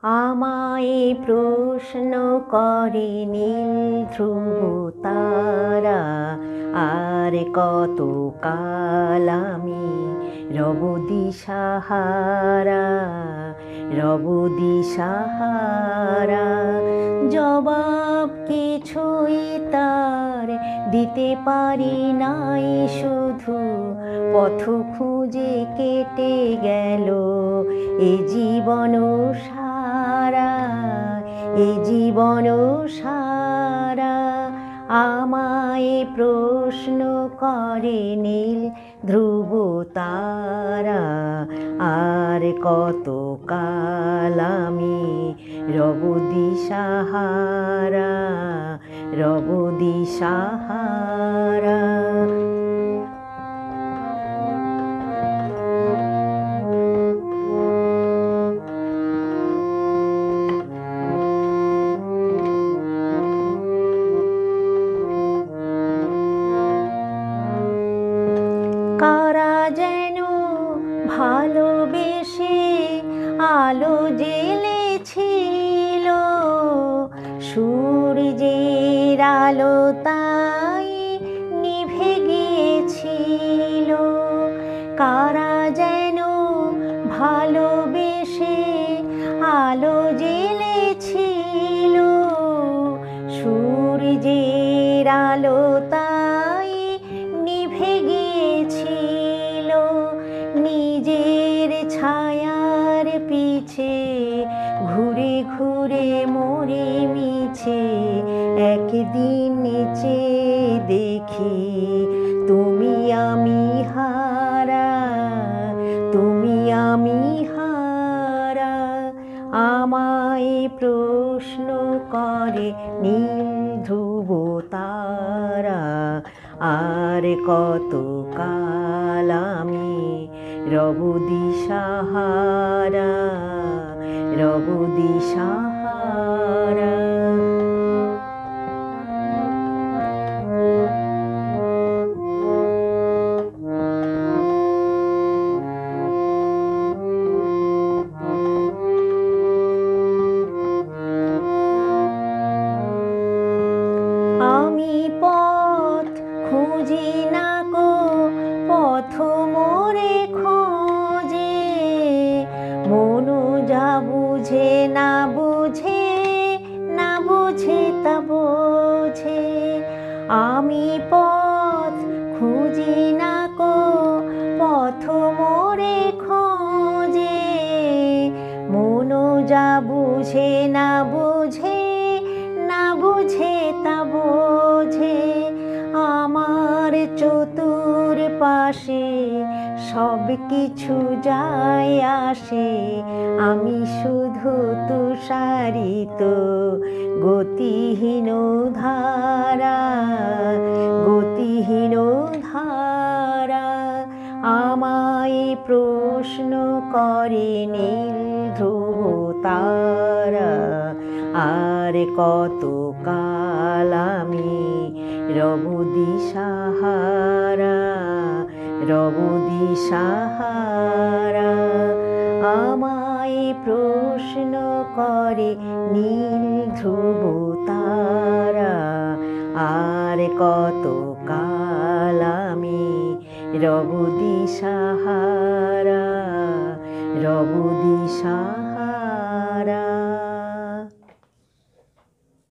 আমায় প্রশ্ন করে নীল ধ্রুব তারা, আর কত কাল আমি রব দিশাহারা, রব দিশাহারা। জবাব কিছুই তার দিতে পারি নাই, শুধু পথ খুঁজে কেটে গেল এ জীবন সারা, এ জীবন সারা। আমায় প্রশ্ন করে নীল ধ্রুব তারা, আর কত কাল আমি রব দিশাহারা, রব দিশাহারা। কারা যেন ভালোবেসে আলো জ্বেলেছিল, সূর্যের আলো তাই নিভে গিয়েছিল। কারা যেন ভালোবেসে আলো জ্বেলেছিল, সূর্যের আলো তাই নিভে গিয়েছিল। নিজের ছায়ার পিছে ঘুরে ঘুরে মরে মিছে, একদিন চেয়ে দেখি তুমি আমি হারা, তুমি আমি হারা। আমায় প্রশ্ন করে নীল ধ্রুব তারা, আর কত কাল আমি রব দিশাহারা, রব দিশাহারা। আমি পথ খুঁজি না গো, পথ মোরে খোঁজে, মনু যা বুঝে না বুঝে, না বুঝে তা বোঝে। আমি পথ খুঁজি না গো, পথ মোরে খোঁজে, মনু যা বুঝে না বুঝে, না বুঝে তা বোঝে। আমার চতুর পাশে সব কিছু যায় আসে, আমি শুধু তুষারিত গতিহীন ধারা, গতিহীন ধারা। আমায় প্রশ্ন করে নীল ধ্রুব তারা, আর কত কাল আমি রব দিশাহারা, রব দিশাহারা। আমায় প্রশ্ন করে নীল ধ্রুব তারা, আর কত কাল আমি রব দিশাহারা, রব দিশাহারা।